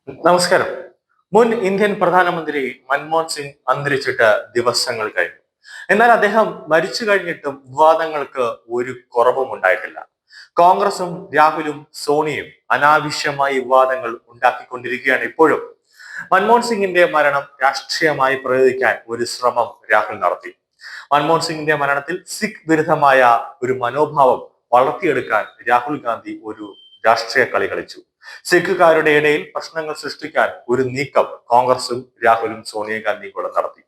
നമസ്കാരം. മുൻ ഇന്ത്യൻ പ്രധാനമന്ത്രി മൻമോഹൻ സിംഗ് അന്തരിച്ചിട്ട് ദിവസങ്ങൾ കഴിഞ്ഞു. എന്നാൽ അദ്ദേഹം മരിച്ചു കഴിഞ്ഞിട്ടും വിവാദങ്ങൾക്ക് ഒരു കുറവും ഉണ്ടായിട്ടില്ല. കോൺഗ്രസും രാഹുലും സോണിയും അനാവശ്യമായി വിവാദങ്ങൾ ഉണ്ടാക്കിക്കൊണ്ടിരിക്കുകയാണ് ഇപ്പോഴും. മൻമോഹൻ സിംഗിന്റെ മരണം രാഷ്ട്രീയമായി പ്രയോഗിക്കാൻ ഒരു ശ്രമം രാഹുൽ നടത്തി. മൻമോഹൻ സിംഗിന്റെ മരണത്തിൽ സിഖ് വിരുദ്ധമായ ഒരു മനോഭാവം വളർത്തിയെടുക്കാൻ രാഹുൽ ഗാന്ധി ഒരു രാഷ്ട്രീയ കളി കളിച്ചു. സിഖുകാരുടെ ഇടയിൽ പ്രശ്നങ്ങൾ സൃഷ്ടിക്കാൻ ഒരു നീക്കം കോൺഗ്രസും രാഹുലും സോണിയാഗാന്ധിയും കൂടെ നടത്തി.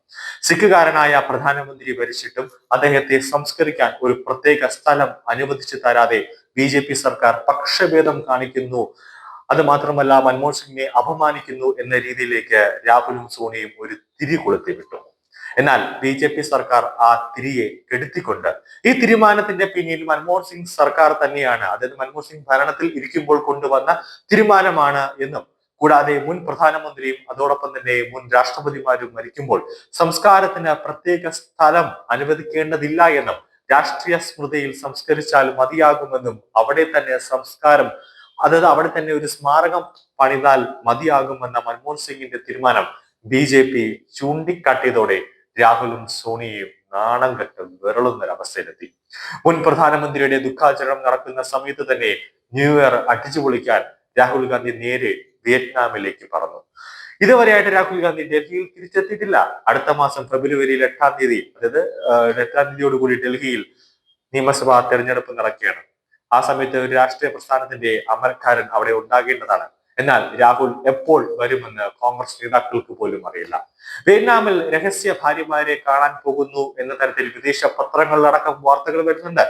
സിഖുകാരനായ പ്രധാനമന്ത്രി ഭരിച്ചിട്ടും അദ്ദേഹത്തെ സംസ്കരിക്കാൻ ഒരു പ്രത്യേക സ്ഥലം അനുവദിച്ചു തരാതെ ബി സർക്കാർ പക്ഷഭേദം കാണിക്കുന്നു. അത് മാത്രമല്ല, മൻമോഹൻ സിംഗിനെ അപമാനിക്കുന്നു എന്ന രീതിയിലേക്ക് രാഹുലും സോണിയും ഒരു തിരി കൊളുത്തി വിട്ടു. എന്നാൽ സർക്കാർ ആ തിരിയെ കെടുത്തിക്കൊണ്ട് ഈ തീരുമാനത്തിന്റെ പിന്നിൽ മൻമോഹൻ സിംഗ് സർക്കാർ തന്നെയാണ്, അതായത് മൻമോഹൻ സിംഗ് ഭരണത്തിൽ ഇരിക്കുമ്പോൾ കൊണ്ടുവന്ന തീരുമാനമാണ് എന്നും, കൂടാതെ മുൻ പ്രധാനമന്ത്രിയും അതോടൊപ്പം തന്നെ മുൻ രാഷ്ട്രപതിമാരും മരിക്കുമ്പോൾ സംസ്കാരത്തിന് പ്രത്യേക സ്ഥലം അനുവദിക്കേണ്ടതില്ല എന്നും, രാഷ്ട്രീയ സ്മൃതിയിൽ സംസ്കരിച്ചാൽ മതിയാകുമെന്നും, അവിടെ തന്നെ സംസ്കാരം, അതായത് അവിടെ തന്നെ ഒരു സ്മാരകം പണിതാൽ മതിയാകുമെന്ന മൻമോഹൻ സിംഗിന്റെ തീരുമാനം ബി ചൂണ്ടിക്കാട്ടിയതോടെ രാഹുലും സോണിയയും നാണം കെട്ട് വിരളുന്നൊരവസ്ഥയിലെത്തി. മുൻ പ്രധാനമന്ത്രിയുടെ ദുഃഖാചരണം നടക്കുന്ന സമയത്ത് തന്നെ ന്യൂ ഇയർ അടിച്ചു പൊളിക്കാൻ രാഹുൽ ഗാന്ധി നേരെ വിയറ്റ്നാമിലേക്ക് പറന്നു. ഇതുവരെയായിട്ട് രാഹുൽ ഗാന്ധി ഡൽഹിയിൽ തിരിച്ചെത്തിയിട്ടില്ല. അടുത്ത മാസം ഫെബ്രുവരിയിൽ 8-ാം തീയതി, അതായത് 8-ാം തീയതിയോടുകൂടി ഡൽഹിയിൽ നിയമസഭാ തെരഞ്ഞെടുപ്പ് നടക്കുകയാണ്. ആ സമയത്ത് ഒരു രാഷ്ട്രീയ പ്രസ്ഥാനത്തിന്റെ അമരക്കാരൻ അവിടെ ഉണ്ടാകേണ്ടതാണ്. എന്നാൽ രാഹുൽ എപ്പോൾ വരുമെന്ന് കോൺഗ്രസ് നേതാക്കൾക്ക് പോലും അറിയില്ല. വിയറ്റ്നാമിൽ രഹസ്യ ഭാര്യമാരെ കാണാൻ പോകുന്നു എന്ന തരത്തിൽ വിദേശ പത്രങ്ങളിലടക്കം വാർത്തകൾ വരുന്നുണ്ട്.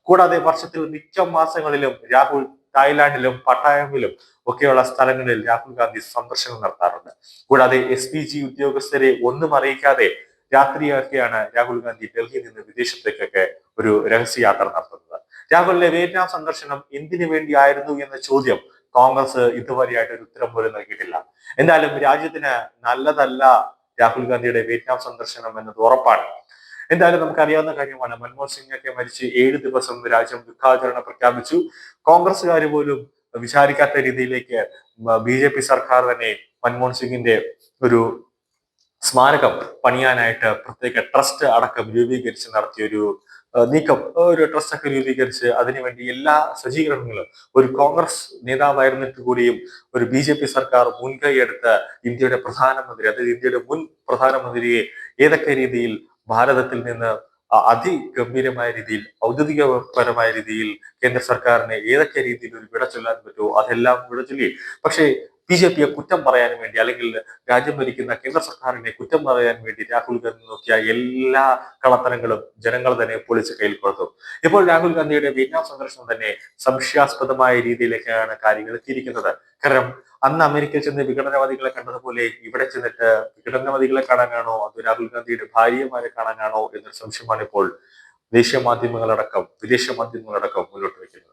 കൂടാതെ വർഷത്തിൽ മിക്ക മാസങ്ങളിലും രാഹുൽ തായ്ലാന്റിലും പട്ടായമിലും ഒക്കെയുള്ള സ്ഥലങ്ങളിൽ രാഹുൽ ഗാന്ധി സന്ദർശനം നടത്താറുണ്ട്. കൂടാതെ SPG ഉദ്യോഗസ്ഥരെ ഒന്നും അറിയിക്കാതെ രാത്രിയൊക്കെയാണ് രാഹുൽ ഗാന്ധി ഡൽഹിയിൽ നിന്ന് വിദേശത്തേക്കൊക്കെ ഒരു രഹസ്യയാത്ര നടത്തുന്നത്. രാഹുലിന്റെ വിയറ്റ്നാം സന്ദർശനം എന്തിനു വേണ്ടിയായിരുന്നു എന്ന ചോദ്യം കോൺഗ്രസ് ഇതുവരെയായിട്ട് ഒരു ഉത്തരം പോലും നൽകിയിട്ടില്ല. എന്തായാലും രാജ്യത്തിന് നല്ലതല്ല രാഹുൽ ഗാന്ധിയുടെ വിയറ്റ്നാം സന്ദർശനം എന്നത് ഉറപ്പാണ്. എന്തായാലും നമുക്കറിയാവുന്ന കാര്യമാണ്, മൻമോഹൻ സിംഗ് ഒക്കെ മരിച്ച് 7 ദിവസം രാജ്യം ദുഃഖാചരണം പ്രഖ്യാപിച്ചു. കോൺഗ്രസ്സുകാർ പോലും വിചാരിക്കാത്ത രീതിയിലേക്ക് സർക്കാർ തന്നെ മൻമോഹൻ സിംഗിന്റെ ഒരു സ്മാരകം പണിയാനായിട്ട് പ്രത്യേക ട്രസ്റ്റ് അടക്കം രൂപീകരിച്ച് നടത്തിയ ഒരു നീക്കം, ഒരു ട്രസ്റ്റ് ഒക്കെ രൂപീകരിച്ച് അതിനുവേണ്ടി എല്ലാ സജ്ജീകരണങ്ങളും ഒരു കോൺഗ്രസ് നേതാവായിരുന്നിട്ട് കൂടിയും ഒരു സർക്കാർ മുൻകൈ എടുത്ത് ഇന്ത്യയുടെ പ്രധാനമന്ത്രി, അതായത് ഇന്ത്യയുടെ മുൻ പ്രധാനമന്ത്രിയെ ഏതൊക്കെ രീതിയിൽ ഭാരതത്തിൽ നിന്ന് അതിഗംഭീരമായ രീതിയിൽ, ഔദ്യോഗികപരമായ രീതിയിൽ കേന്ദ്ര സർക്കാരിനെ ഏതൊക്കെ രീതിയിൽ ഒരു വിട ചൊല്ലാൻ പറ്റുമോ അതെല്ലാം വിട ചൊല്ലി. പക്ഷേ യെ കുറ്റം പറയാൻ വേണ്ടി, അല്ലെങ്കിൽ രാജ്യം ഭരിക്കുന്ന കേന്ദ്ര സർക്കാരിനെ കുറ്റം പറയാൻ വേണ്ടി രാഹുൽ ഗാന്ധി നോക്കിയ എല്ലാ കളത്തരങ്ങളും ജനങ്ങൾ തന്നെ പൊളിച്ച് കയ്യിൽ കൊടുത്തു. ഇപ്പോൾ രാഹുൽ ഗാന്ധിയുടെ വിയറ്റ്നാം സന്ദർശനം തന്നെ സംശയാസ്പദമായ രീതിയിലേക്കാണ് കാര്യങ്ങൾ എത്തിയിരിക്കുന്നത്. കാരണം അന്ന് അമേരിക്കയിൽ ചെന്ന് വിഘടനവാദികളെ കണ്ടതുപോലെ ഇവിടെ ചെന്നിട്ട് വിഘടനവാദികളെ കാണാനാണോ അതോ രാഹുൽ ഗാന്ധിയുടെ ഭാര്യമാരെ കാണാനാണോ എന്നൊരു സംശയമാണ് ഇപ്പോൾ ദേശീയ മാധ്യമങ്ങളടക്കം വിദേശ മാധ്യമങ്ങളടക്കം മുന്നോട്ട് വയ്ക്കുന്നത്.